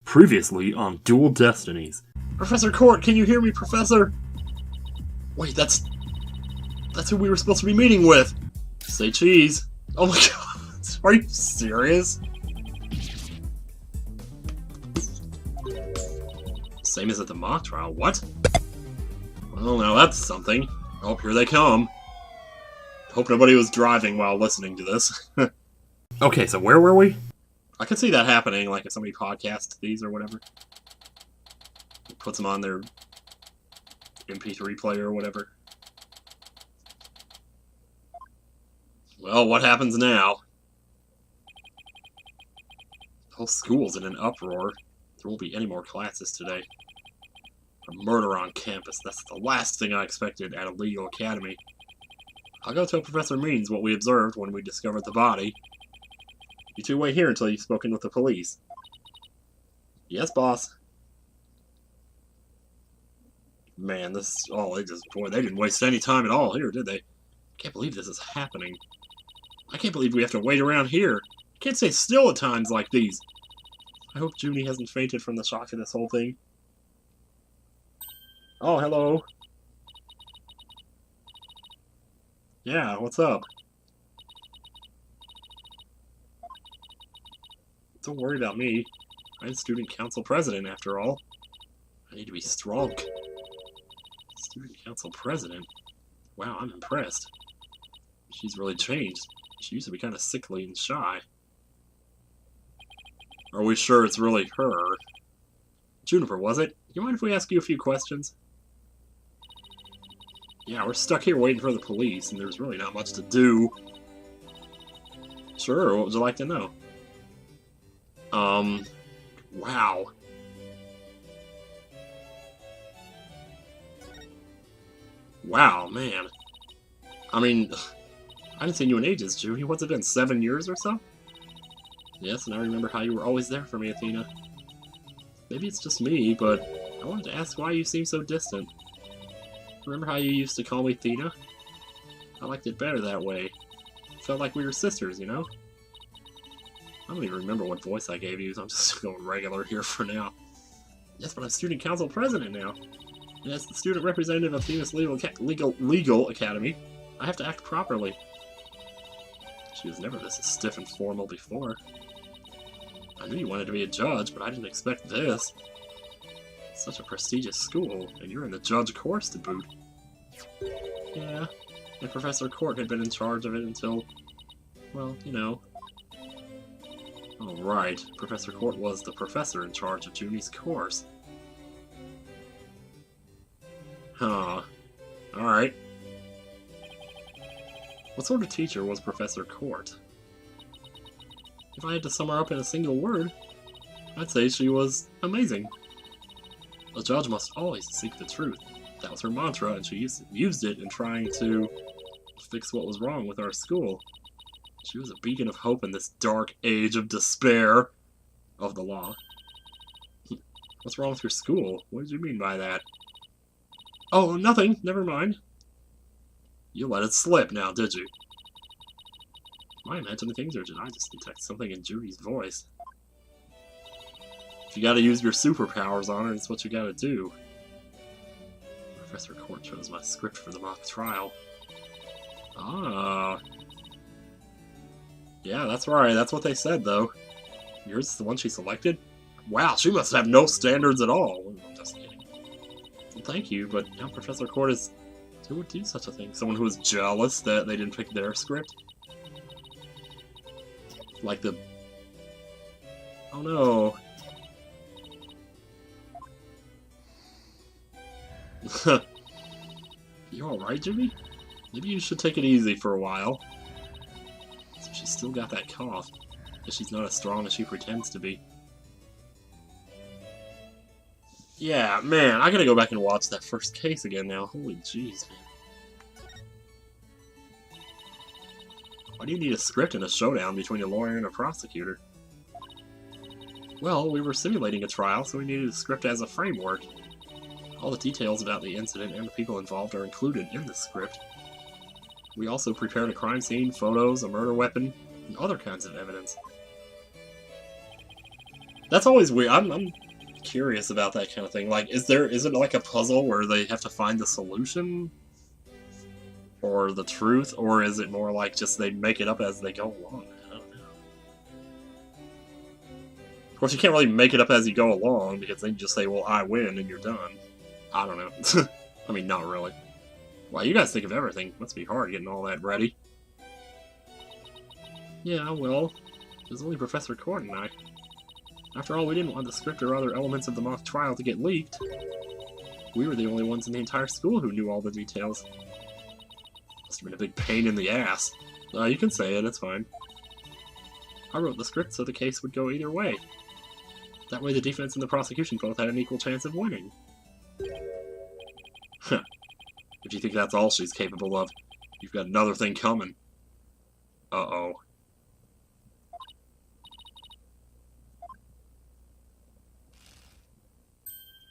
Previously on Dual Destinies. Professor Court, can you hear me, Professor? Wait, that's who we were supposed to be meeting with. Say cheese. Oh my god, are you serious? Same as at the mock trial, what? Well, now that's something. Oh, here they come. Hope nobody was driving while listening to this. Okay, so where were we? I could see that happening, like if somebody podcasts these or whatever. Puts them on their MP3 player or whatever. Well, what happens now? The whole school's in an uproar. There won't be any more classes today. A murder on campus. That's the last thing I expected at a legal academy. I'll go tell Professor Means what we observed when we discovered the body. You two wait here until you've spoken with the police. Yes, boss. Man, boy, they didn't waste any time at all here, did they? I can't believe this is happening. I can't believe we have to wait around here. I can't stay still at times like these. I hope Junie hasn't fainted from the shock of this whole thing. Oh, hello. Yeah, what's up? Don't worry about me. I'm student council president, after all. I need to be strong. Student council president? Wow, I'm impressed. She's really changed. She used to be kind of sickly and shy. Are we sure it's really her? Juniper, was it? You mind if we ask you a few questions? Yeah, we're stuck here waiting for the police, and there's really not much to do. Sure, what would you like to know? Wow. Wow, man. I mean, I haven't seen you in ages, Junie. What's it been, 7 years or so? Yes, and I remember how you were always there for me, Athena. Maybe it's just me, but I wanted to ask why you seem so distant. Remember how you used to call me Athena? I liked it better that way. It felt like we were sisters, you know? I don't even remember what voice I gave you, so I'm just going regular here for now. Yes, but I'm student council president now. And as the student representative of Athena's legal academy, I have to act properly. She was never this stiff and formal before. I knew you wanted to be a judge, but I didn't expect this. It's such a prestigious school, and you're in the judge course to boot. Yeah, and Professor Court had been in charge of it until, well, you know. Oh, right. Professor Court was the professor in charge of Junie's course. Huh. Alright. What sort of teacher was Professor Court? If I had to sum her up in a single word, I'd say she was amazing. A judge must always seek the truth. That was her mantra, and she used it in trying to fix what was wrong with our school. She was a beacon of hope in this dark age of despair of the law. What's wrong with your school? What did you mean by that? Oh, nothing. Never mind. You let it slip now, did you? Am I imagining things, or did I just detect something in Junie's voice? If you gotta use your superpowers on her, it's what you gotta do. Professor Court chose my script for the mock trial. Ah. Yeah, that's right. That's what they said, though. Yours is the one she selected? Wow, she must have no standards at all. I'm just kidding. Well, thank you, but now Professor Court is... Who would do such a thing? Someone who is jealous that they didn't pick their script? Like the... Oh no. You alright, Jimmy? Maybe you should take it easy for a while. So she's still got that cough. But she's not as strong as she pretends to be. Yeah, man, I gotta go back and watch that first case again now. Holy jeez, man. Why do you need a script in a showdown between a lawyer and a prosecutor? Well, we were simulating a trial, so we needed a script as a framework. All the details about the incident and the people involved are included in the script. We also prepared a crime scene, photos, a murder weapon, and other kinds of evidence. That's always weird. I'm curious about that kind of thing. Like, is it like a puzzle where they have to find the solution? Or the truth? Or is it more like just they make it up as they go along? I don't know. Of course, you can't really make it up as you go along, because then you just say, well, I win, and you're done. I don't know. I mean, not really. Wow, you guys think of everything. Must be hard getting all that ready. Yeah, well, there's only Professor Court and I. After all, we didn't want the script or other elements of the mock trial to get leaked. We were the only ones in the entire school who knew all the details. Must have been a big pain in the ass. You can say it, it's fine. I wrote the script so the case would go either way. That way the defense and the prosecution both had an equal chance of winning. Huh. If you think that's all she's capable of, you've got another thing coming. Uh-oh.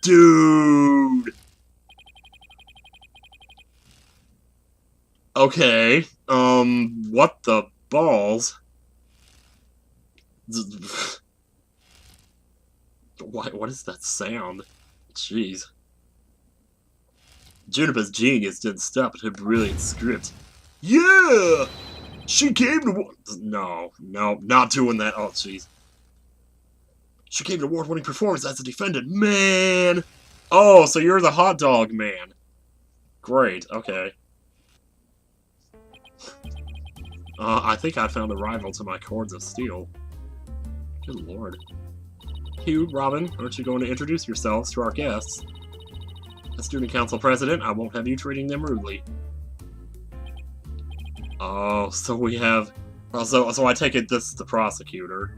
Dude! Okay, what the balls? What is that sound? Jeez. Juniper's genius didn't stop at her brilliant script. Yeah! She came to... No, not doing that. Oh, jeez. She gave an award-winning performance as a defendant. Man! Oh, so you're the hot dog man. Great, okay. I think I found a rival to my cords of steel. Good lord. Hugh, Robin, aren't you going to introduce yourselves to our guests? As student council president, I won't have you treating them rudely. Oh, so we have... Oh, so I take it this is the prosecutor.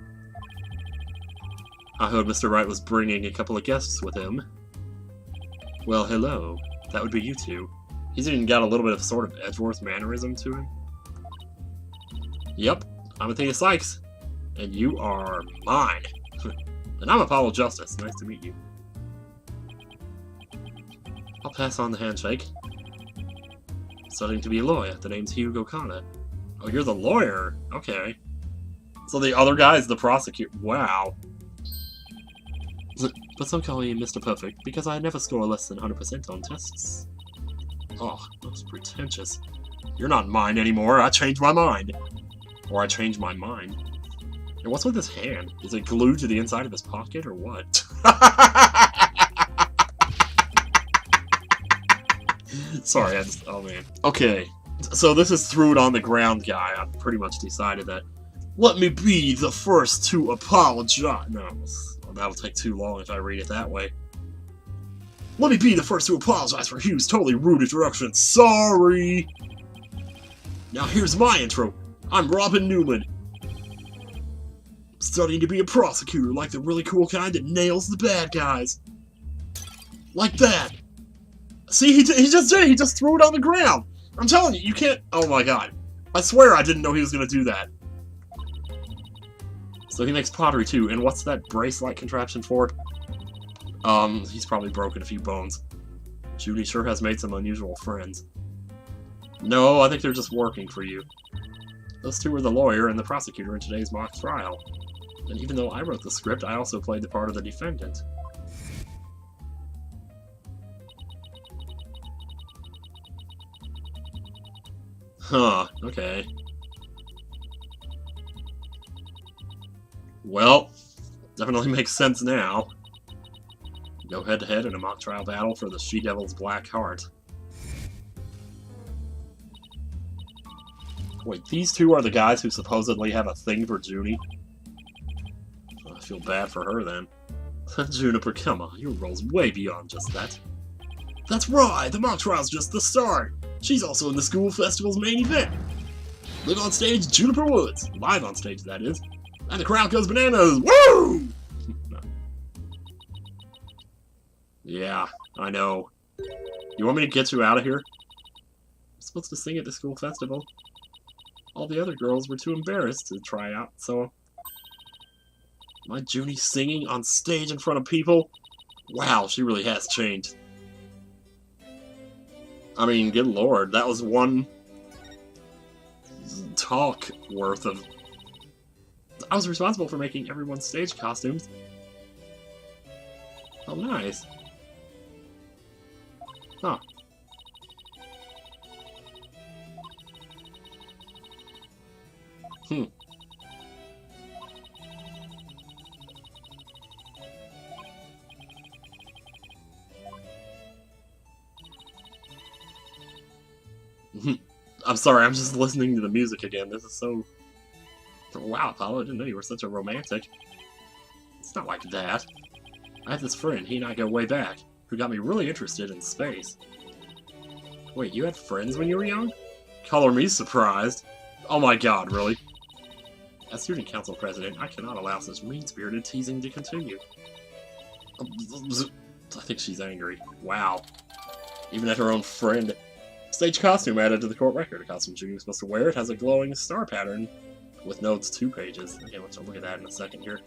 I heard Mr. Wright was bringing a couple of guests with him. Well, hello. That would be you two. He's even got a little bit of sort of Edgeworth mannerism to him. Yep, I'm Athena Sykes. And you are mine. And I'm Apollo Justice. Nice to meet you. I'll pass on the handshake. Studying to be a lawyer. The name's Hugh O'Connor. Oh, you're the lawyer? Okay. So the other guy is the prosecutor. Wow. But some call me Mr. Perfect, because I never score less than 100% on tests. Oh, that's pretentious. You're not mine anymore. I changed my mind. Or I changed my mind. And what's with his hand? Is it glued to the inside of his pocket, or what? Sorry, I just... Oh, man. Okay. So this is threw it on the ground guy. I've pretty much decided that. Let me be the first to apologize. No, that'll take too long if I read it that way. Let me be the first to apologize for Hugh's totally rude introduction. Sorry! Now here's my intro. I'm Robin Newman. Studying to be a prosecutor, like the really cool kind that nails the bad guys. Like that. See, he just did it. He just threw it on the ground. I'm telling you, you can't... Oh my god. I swear I didn't know he was going to do that. So he makes pottery too, and what's that brace-like contraption for? He's probably broken a few bones. Junie sure has made some unusual friends. No, I think they're just working for you. Those two are the lawyer and the prosecutor in today's mock trial. And even though I wrote the script, I also played the part of the defendant. Huh, okay. Well, definitely makes sense now. Go head-to-head in a mock trial battle for the She-Devil's Black Heart. Wait, these two are the guys who supposedly have a thing for Junie? Oh, I feel bad for her, then. Juniper, come on, your role's way beyond just that. That's right, the mock trial's just the start! She's also in the school festival's main event! Live on stage, Juniper Woods. Live on stage, that is. And the crowd goes bananas! Woo! Yeah, I know. You want me to get you out of here? I'm supposed to sing at the school festival. All the other girls were too embarrassed to try out, so... My Junie singing on stage in front of people? Wow, she really has changed. I mean, good lord, that was one... talk worth of... I was responsible for making everyone's stage costumes. Oh, nice. Huh. Hmm. I'm sorry, I'm just listening to the music again. This is so... Wow, Apollo, I didn't know you were such a romantic. It's not like that. I have this friend, he and I go way back, who got me really interested in space. Wait, you had friends when you were young? Color me surprised. Oh my god, really? As student council president, I cannot allow such mean-spirited teasing to continue. I think she's angry. Wow. Even at her own friend. Stage costume added to the court record. A costume Junie was supposed to wear. It has a glowing star pattern with notes 2 pages. Okay, let's look at that in a second here.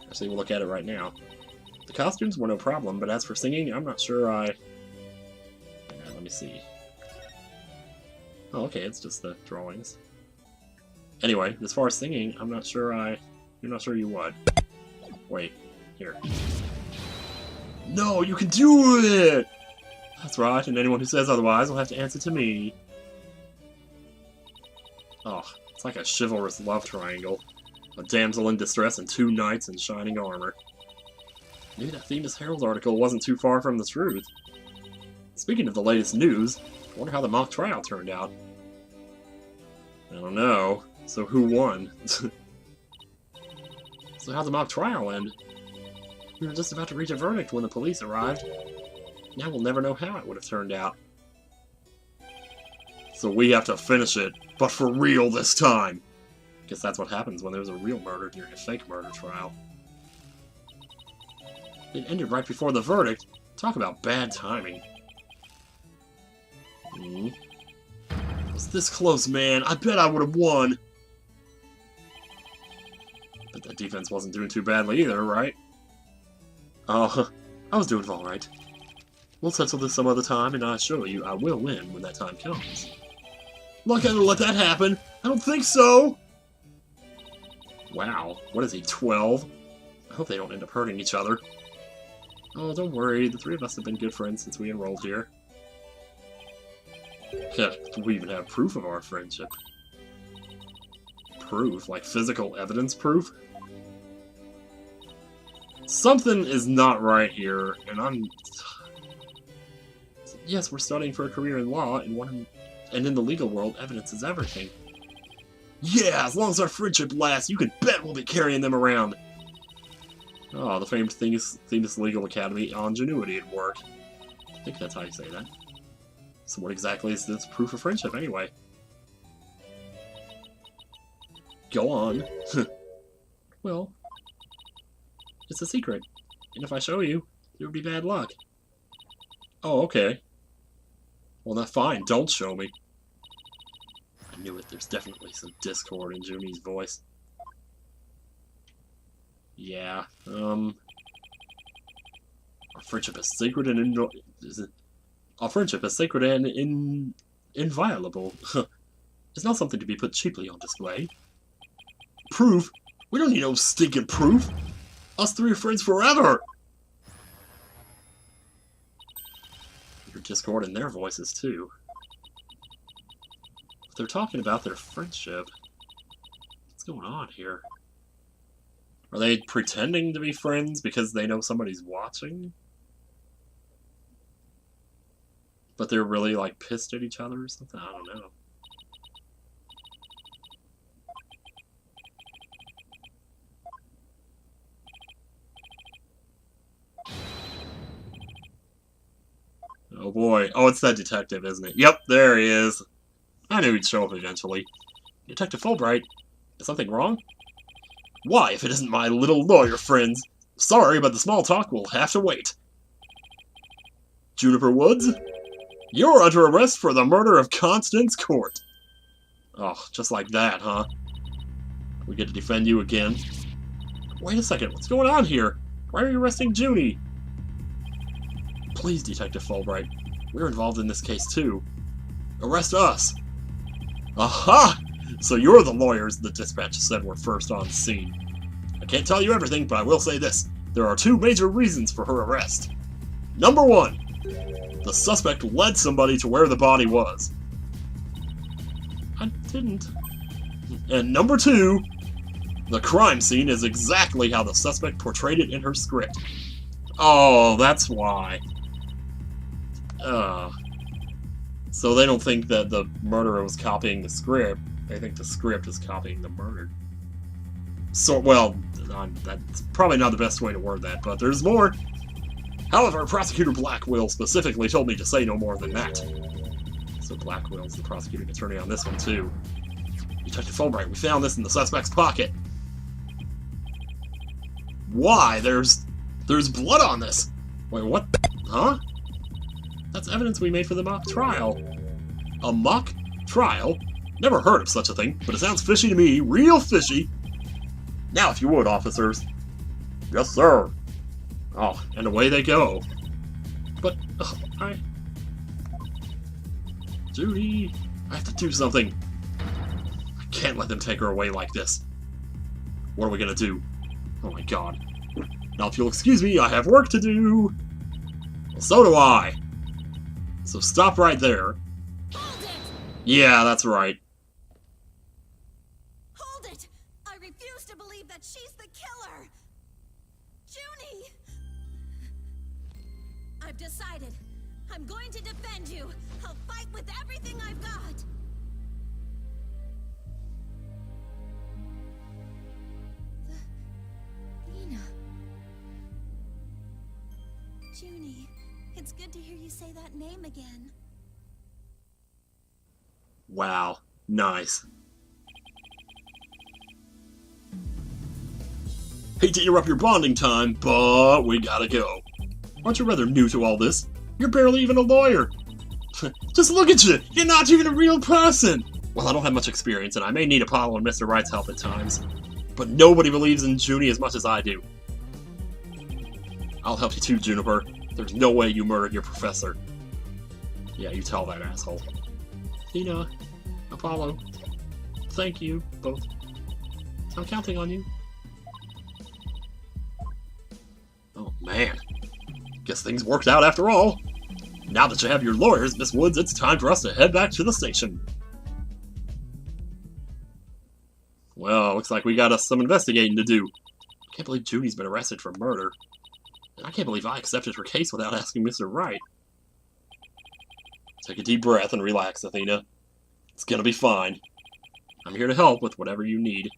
Actually, we'll look at it right now. The costumes were no problem, but as for singing, I'm not sure I... let me see. Oh, okay, it's just the drawings. Anyway, as far as singing, I'm not sure I... You're not sure you what? Wait, here. No, you can do it! That's right, and anyone who says otherwise will have to answer to me. Oh, it's like a chivalrous love triangle. A damsel in distress and 2 knights in shining armor. Maybe that famous Herald article wasn't too far from the truth. Speaking of the latest news, I wonder how the mock trial turned out. I don't know. So who won? So how'd the mock trial end? We were just about to reach a verdict when the police arrived. Now we'll never know how it would have turned out. So we have to finish it, but for real this time! Guess that's what happens when there's a real murder during a fake murder trial. It ended right before the verdict. Talk about bad timing. It was this close, man. I bet I would have won. But that defense wasn't doing too badly either, right? Oh, I was doing alright. We'll settle this some other time, and I assure you I will win when that time comes. Not gonna let that happen! I don't think so! Wow, what is he, 12? I hope they don't end up hurting each other. Oh, don't worry, the 3 of us have been good friends since we enrolled here. Yeah, we even have proof of our friendship. Proof? Like physical evidence proof? Something is not right here, and I'm... Yes, we're studying for a career in law, and in the legal world, evidence is everything. Yeah, as long as our friendship lasts, you can bet we'll be carrying them around. Oh, the famous legal academy ingenuity at work. I think that's how you say that. So what exactly is this proof of friendship, anyway? Go on. Well, it's a secret, and if I show you, it would be bad luck. Oh, okay. Well, that's fine. Don't show me. I knew it. There's definitely some discord in Junie's voice. Yeah. Our friendship is sacred and our friendship is sacred and inviolable. It's not something to be put cheaply on display. Proof? We don't need no stinking proof. Us 3 are friends forever. Your discord in their voices too. If they're talking about their friendship, what's going on here? Are they pretending to be friends because they know somebody's watching? But they're really, like, pissed at each other or something? I don't know. Oh boy. Oh, it's that detective, isn't it? Yep, there he is. I knew he'd show up eventually. Detective Fulbright, is something wrong? Why, if it isn't my little lawyer friends? Sorry, but the small talk will have to wait. Juniper Woods? You're under arrest for the murder of Constance Court. Oh, just like that, huh? We get to defend you again. Wait a second, what's going on here? Why are you arresting Junie? Please, Detective Fulbright. We're involved in this case, too. Arrest us! Aha! So you're the lawyers the dispatch said were first on scene. I can't tell you everything, but I will say this. There are two major reasons for her arrest. Number one, the suspect led somebody to where the body was. I didn't. And number two, the crime scene is exactly how the suspect portrayed it in her script. Oh, that's why. So they don't think that the murderer was copying the script. They think the script is copying the murder. So, well, that's probably not the best way to word that, but there's more. However, Prosecutor Blackwell specifically told me to say no more than that. So Blackwell's the prosecuting attorney on this one, too. Detective Fulbright, we found this in the suspect's pocket. Why? There's blood on this. Wait, what? Huh? That's evidence we made for the mock trial. A mock trial? Never heard of such a thing, but it sounds fishy to me. Real fishy. Now, if you would, officers. Yes, sir. Oh, and away they go. But, Junie, I have to do something. I can't let them take her away like this. What are we gonna do? Oh my god. Now, if you'll excuse me, I have work to do. Well, so do I. So stop right there. Hold it! Yeah, that's right. Hold it! I refuse to believe that she's the killer! Junie! I've decided. I'm going to defend you. I'll fight with everything I've got. Nina. Junie, it's good to hear you say that name again. Wow. Nice. Hate to interrupt your bonding time, but we gotta go. Aren't you rather new to all this? You're barely even a lawyer. Just look at you! You're not even a real person! Well, I don't have much experience, and I may need Apollo and Mr. Wright's help at times. But nobody believes in Junie as much as I do. I'll help you too, Juniper. There's no way you murdered your professor. Yeah, you tell that asshole. Tina, Apollo, thank you, both. I'm counting on you. Oh, man. Guess things worked out after all. Now that you have your lawyers, Miss Woods, it's time for us to head back to the station. Well, looks like we got us some investigating to do. I can't believe Junie's been arrested for murder. And I can't believe I accepted her case without asking Mr. Wright. Take a deep breath and relax, Athena. It's gonna be fine. I'm here to help with whatever you need.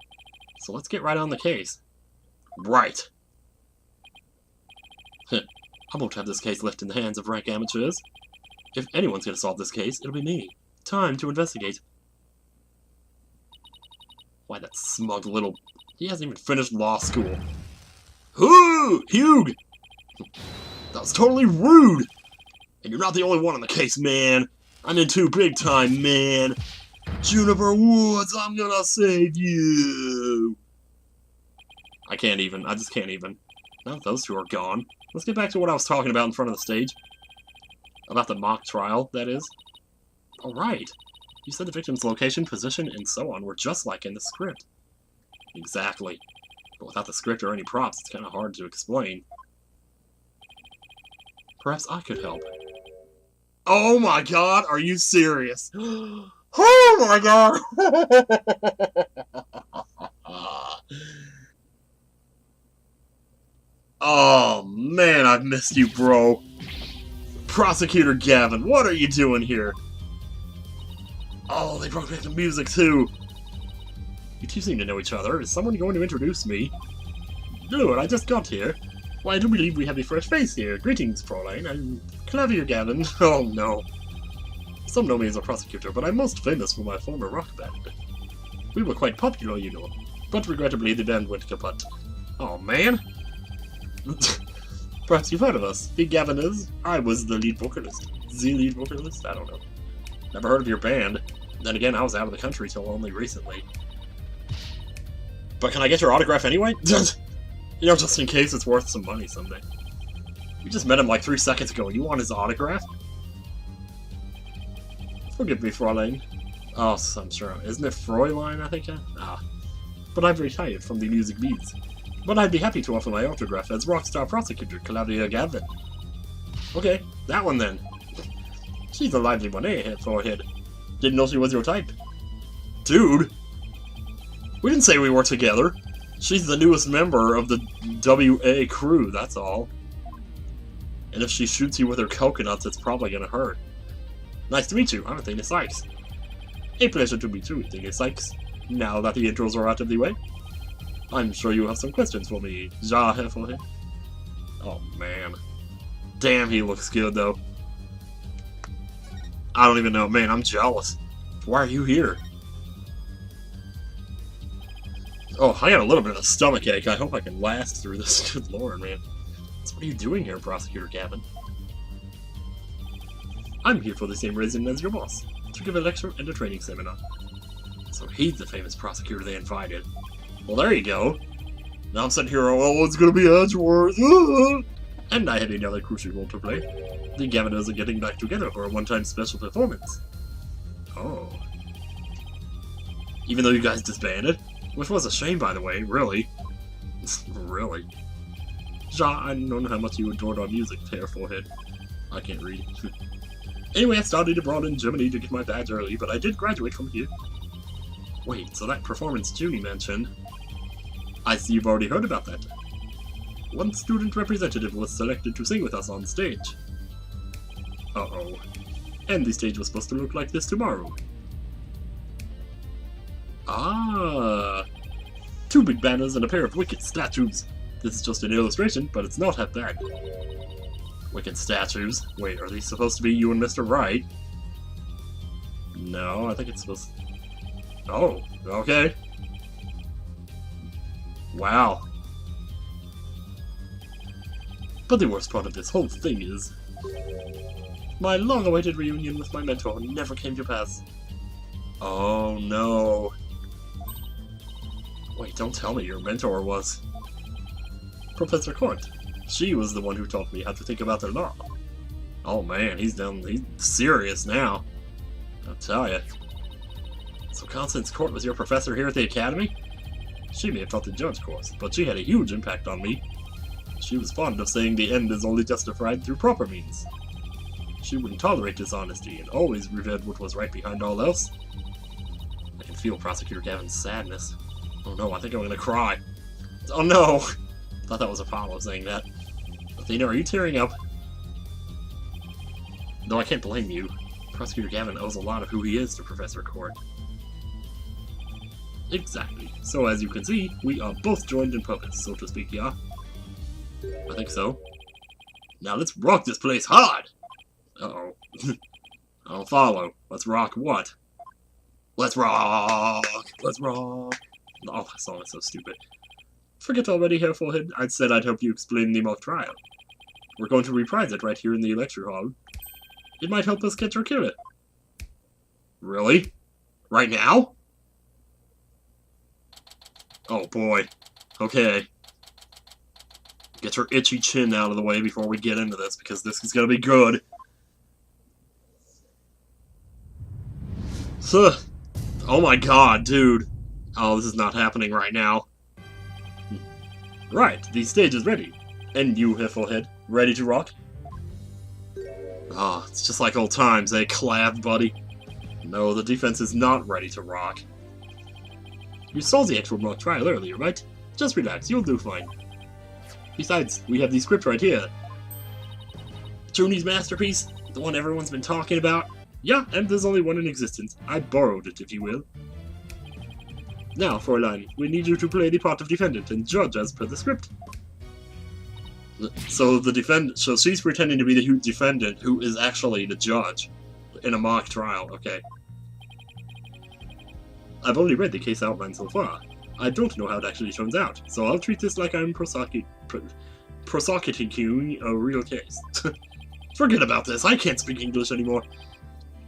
So let's get right on the case. Right. I won't have this case left in the hands of rank amateurs. If anyone's gonna solve this case, it'll be me. Time to investigate. Why, that smug little... He hasn't even finished law school. Hugh! That was totally rude! And you're not the only one on the case, man. I'm in too big time, man. Juniper Woods, I'm gonna save you! I can't even. I just can't even. Now that those two are gone. Let's get back to what I was talking about in front of the stage. About the mock trial, that is. Alright. You said the victim's location, position, and so on were just like in the script. Exactly. But without the script or any props, it's kind of hard to explain. Perhaps I could help. Oh my god, are you serious? Oh my god! Oh man, I've missed you, bro. Prosecutor Gavin, what are you doing here? Oh, they brought back the music too. You two seem to know each other. Is someone going to introduce me? No, I just got here. Why, I do believe we have a fresh face here. Greetings, Fraulein. I'm Clavier Gavin. Oh no. Some know me as a prosecutor, but I'm most famous for my former rock band. We were quite popular, you know. But regrettably, the band went kaput. Oh man. Perhaps you've heard of us. The Gaviners. I was the lead vocalist. The lead vocalist? I don't know. Never heard of your band. Then again, I was out of the country till only recently. But can I get your autograph anyway? You know, just in case it's worth some money someday. We just met him like 3 seconds ago and you want his autograph? Forgive me, Fraulein. Oh, I'm sure. Isn't it Fräulein, I think? But I've retired from the music beats. But I'd be happy to offer my autograph as rockstar prosecutor Claudia Gavin. Okay, that one then. She's a lively one, eh, forehead? Didn't know she was your type. Dude! We didn't say we were together. She's the newest member of the WA crew, that's all. And if she shoots you with her coconuts, it's probably gonna hurt. Nice to meet you, I'm Athena Sykes. A pleasure to meet you, Athena Sykes. Now that the intros are out of the way, I'm sure you have some questions for me, Ja Heffelhead. Oh man. Damn, he looks good though. I don't even know, man, I'm jealous. Why are you here? Oh, I got a little bit of a stomach ache. I hope I can last through this. Good lord, man. So what are you doing here, Prosecutor Gavin? I'm here for the same reason as your boss, to give a lecture and a training seminar. So he's the famous prosecutor they invited. Well, there you go. Now I'm sitting here, oh, it's gonna be Edgeworth. And I had another crucial role to play. The Gaviners are getting back together for a one-time special performance. Oh. Even though you guys disbanded? Which was a shame, by the way, really. Really. Ja, I don't know how much you adored our music, Fair Forehead. I can't read. Anyway, I studied abroad in Germany to get my badge early, but I did graduate from here. Wait, so that performance Junie mentioned... I see you've already heard about that. One student representative was selected to sing with us on stage. Uh-oh. And the stage was supposed to look like this tomorrow. Ah! 2 big banners and a pair of wicked statues. This is just an illustration, but it's not half bad. Wicked statues? Wait, are these supposed to be you and Mr. Wright? No, I think it's supposed to... Oh, okay. Wow. But the worst part of this whole thing is... my long-awaited reunion with my mentor never came to pass. Oh no. Wait, don't tell me your mentor was... Professor Court. She was the one who taught me how to think about the law. Oh man, he's serious now. I'll tell ya. So Constance Court was your professor here at the Academy? She may have taught the judge course, but she had a huge impact on me. She was fond of saying the end is only justified through proper means. She wouldn't tolerate dishonesty and always revered what was right behind all else. I can feel Prosecutor Gavin's sadness. Oh no, I think I'm gonna cry. Oh no! I thought that was Apollo saying that. Athena, are you tearing up? No, I can't blame you. Prosecutor Gavin owes a lot of who he is to Professor Court. Exactly. So as you can see, we are both joined in purpose, so to speak, yeah? I think so. Now let's rock this place hard! Uh-oh. I don't follow. Let's rock what? Let's rock! Let's rock! Oh, that song is so stupid. Forget already, Herr Forehead. I said I'd help you explain the mock trial. We're going to reprise it right here in the lecture hall. It might help us catch or kill it. Really? Right now? Oh boy. Okay. Get your itchy chin out of the way before we get into this, because this is gonna be good. So, oh my god, dude. Oh, this is not happening right now. Right, the stage is ready. And you, Hifflehead, ready to rock? Ah, it's just like old times, eh, Clav, buddy? No, the defense is not ready to rock. You saw the actual mock trial earlier, right? Just relax, you'll do fine. Besides, we have the script right here. Junie's masterpiece, the one everyone's been talking about. Yeah, and there's only one in existence. I borrowed it, if you will. Now, Fräulein, we need you to play the part of defendant and judge as per the script. So so she's pretending to be the defendant who is actually the judge in a mock trial. Okay. I've only read the case outline so far. I don't know how it actually turns out, so I'll treat this like I'm prosecuting a real case. Forget about this, I can't speak English anymore.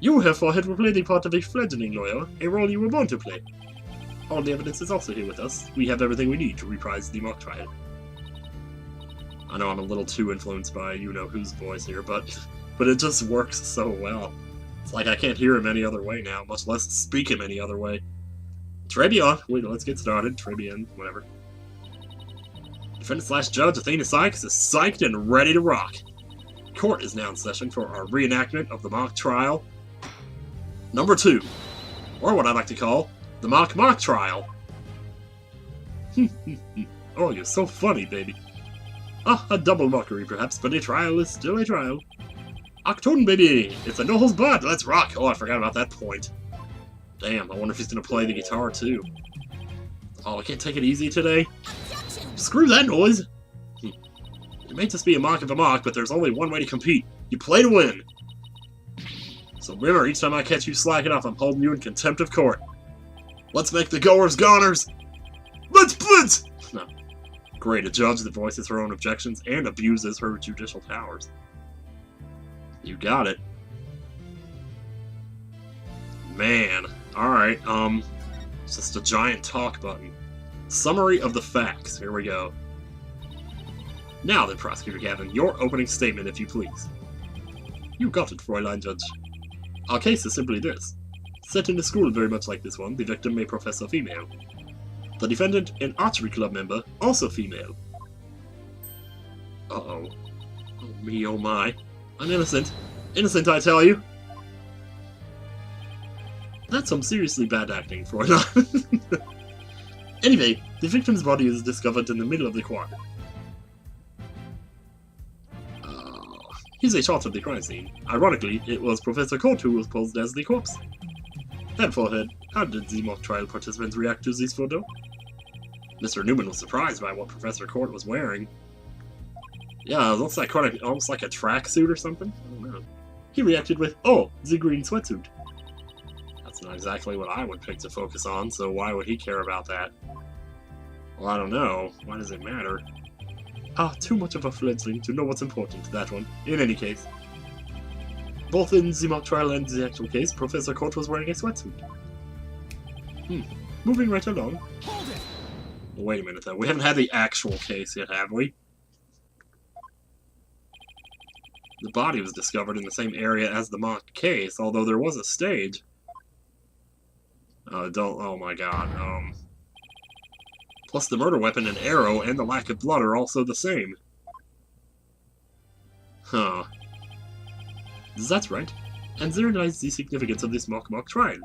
You, Herr Forehead, will play the part of a fledgling lawyer, a role you were born to play. All the evidence is also here with us. We have everything we need to reprise the mock trial. I know I'm a little too influenced by you-know-whose voice here, but it just works so well. It's like I can't hear him any other way now, much less speak him any other way. Très bien. Wait, let's get started. Très bien, whatever. Defendant/Judge Athena Sykes is psyched and ready to rock. Court is now in session for our reenactment of the mock trial number 2, or what I like to call the mock trial. Oh, you're so funny, baby. Ah, a double mockery perhaps, but a trial is still a trial. Octone, baby! It's a no-holds-barred, let's rock! Oh, I forgot about that point. Damn, I wonder if he's gonna play the guitar too. Oh, I can't take it easy today? Objection! Screw that noise! It may just be a mock of a mock, but there's only one way to compete. You play to win! So remember, each time I catch you slacking off, I'm holding you in contempt of court. Let's make the goers goners! Let's blitz! No. Great, a judge that voices her own objections and abuses her judicial powers. You got it. Man. Alright, it's just a giant talk button. Summary of the facts. Here we go. Now then, Prosecutor Gavin, your opening statement, if you please. You got it, Fräulein Judge. Our case is simply this. Set in a school very much like this one, the victim, a professor female. The defendant, an archery club member, also female. Uh-oh. Oh me, oh my. I'm innocent. Innocent, I tell you. That's some seriously bad acting, Fräulein. Anyway, the victim's body is discovered in the middle of the quad. Here's a shot of the crime scene. Ironically, it was Professor Court who was posed as the corpse. Head forehead, how did the mock trial participants react to this photo? Mr. Newman was surprised by what Professor Court was wearing. Yeah, it looks like almost like a tracksuit or something. I don't know. He reacted with, "Oh, the green sweatsuit." That's not exactly what I would pick to focus on, so why would he care about that? Well, I don't know. Why does it matter? Ah, too much of a fledgling to know what's important, that one. In any case. Both in the mock trial and the actual case, Professor Court was wearing a sweatsuit. Moving right along. Hold it! Wait a minute, though. We haven't had the actual case yet, have we? The body was discovered in the same area as the mock case, although there was a stage. Oh my god, Plus the murder weapon and arrow and the lack of blood are also the same. Huh. That's right. And there lies the significance of this mock trial.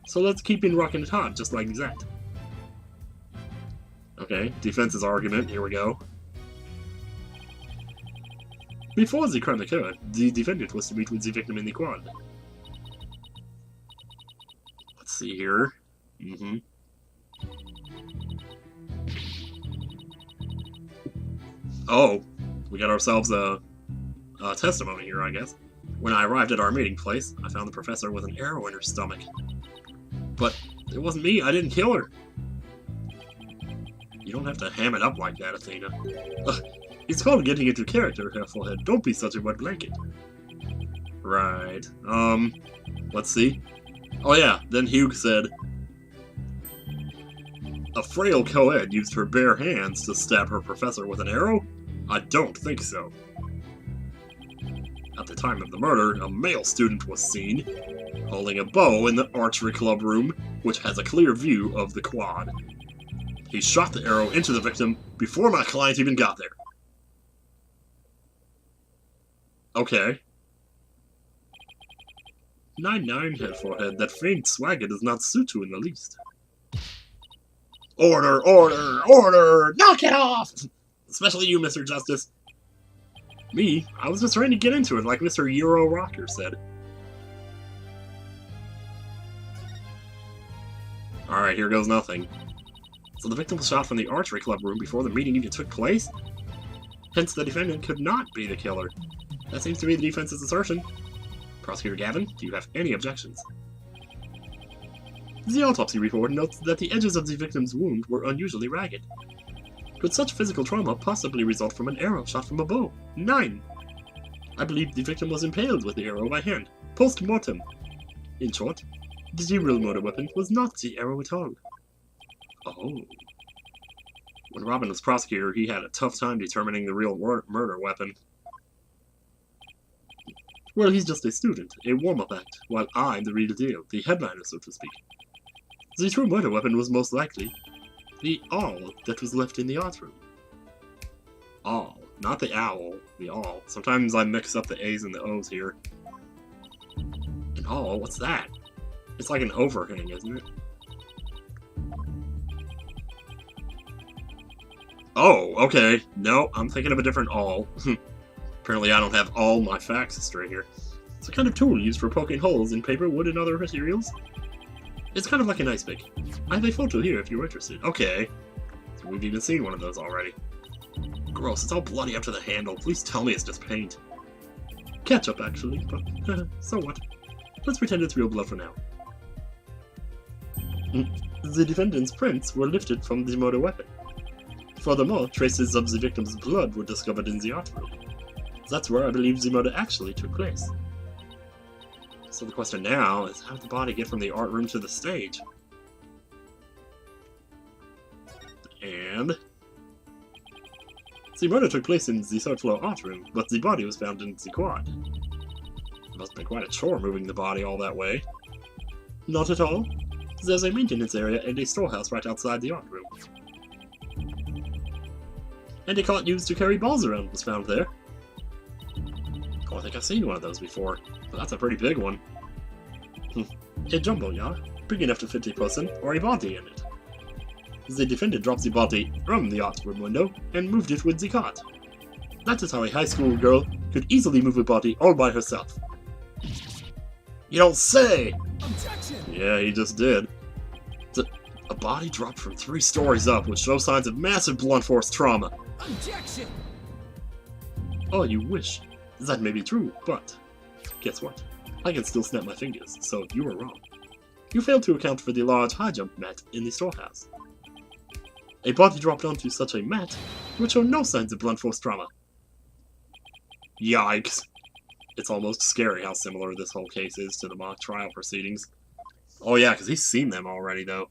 So let's keep in rocking it hard, just like that. Okay, defense's argument, here we go. Before the crime occurred, the defendant was to meet with the victim in the quad. Let's see here. Oh, we got ourselves a testimony here, I guess. When I arrived at our meeting place, I found the professor with an arrow in her stomach. But it wasn't me, I didn't kill her. You don't have to ham it up like that, Athena. It's called getting into character, Herr Forehead. Don't be such a wet blanket. Right. Let's see. Oh yeah, then Hugh said, a frail co-ed used her bare hands to stab her professor with an arrow? I don't think so. At the time of the murder, a male student was seen holding a bow in the archery club room, which has a clear view of the quad. He shot the arrow into the victim before my client even got there. Okay. 9-9, Head Forehead. That faint swagger does not suit you in the least. Order, order, order! Knock it off! Especially you, Mr. Justice. Me? I was just trying to get into it, like Mr. Euro Rocker said. Alright, here goes nothing. So the victim was shot from the archery club room before the meeting even took place? Hence, the defendant could not be the killer. That seems to be the defense's assertion. Prosecutor Gavin, do you have any objections? The autopsy report notes that the edges of the victim's wound were unusually ragged. Could such physical trauma possibly result from an arrow shot from a bow? 9. I believe the victim was impaled with the arrow by hand, post-mortem. In short, the real murder weapon was not the arrow at all. Oh. When Robin was prosecutor, he had a tough time determining the real murder weapon. Well, he's just a student, a warm-up act, while I'm the real deal, the headliner, so to speak. The true murder weapon was most likely the awl that was left in the art room. All. Not the owl. The all. Sometimes I mix up the A's and the O's here. An all? What's that? It's like an overhang, isn't it? Oh, okay. No, I'm thinking of a different all. Apparently I don't have all my facts straight here. It's a kind of tool used for poking holes in paper, wood, and other materials. It's kind of like an ice pick. I have a photo here if you're interested. Okay. So we've even seen one of those already. Gross, it's all bloody up to the handle. Please tell me it's just paint. Ketchup, actually, but so what? Let's pretend it's real blood for now. The defendant's prints were lifted from the murder weapon. Furthermore, traces of the victim's blood were discovered in the art room. That's where I believe the murder actually took place. So the question now is, how did the body get from the art room to the stage? And the murder took place in the third floor art room, but the body was found in the quad. It must have been quite a chore moving the body all that way. Not at all. There's a maintenance area and a storehouse right outside the art room. And a cart used to carry balls around was found there. Oh, I think I've seen one of those before, but that's a pretty big one. A jumbo yacht, big enough to fit a person or a body in it. The defendant dropped the body from the art room window and moved it with the cart. That is how a high school girl could easily move a body all by herself. You don't say! Objection! Yeah, he just did. A body dropped from 3 stories up would show signs of massive blunt force trauma. Objection! Oh, you wish. That may be true, but guess what? I can still snap my fingers, so you were wrong. You failed to account for the large high jump mat in the storehouse. A body dropped onto such a mat would show no signs of blunt force trauma. Yikes. It's almost scary how similar this whole case is to the mock trial proceedings. Oh yeah, because he's seen them already, though.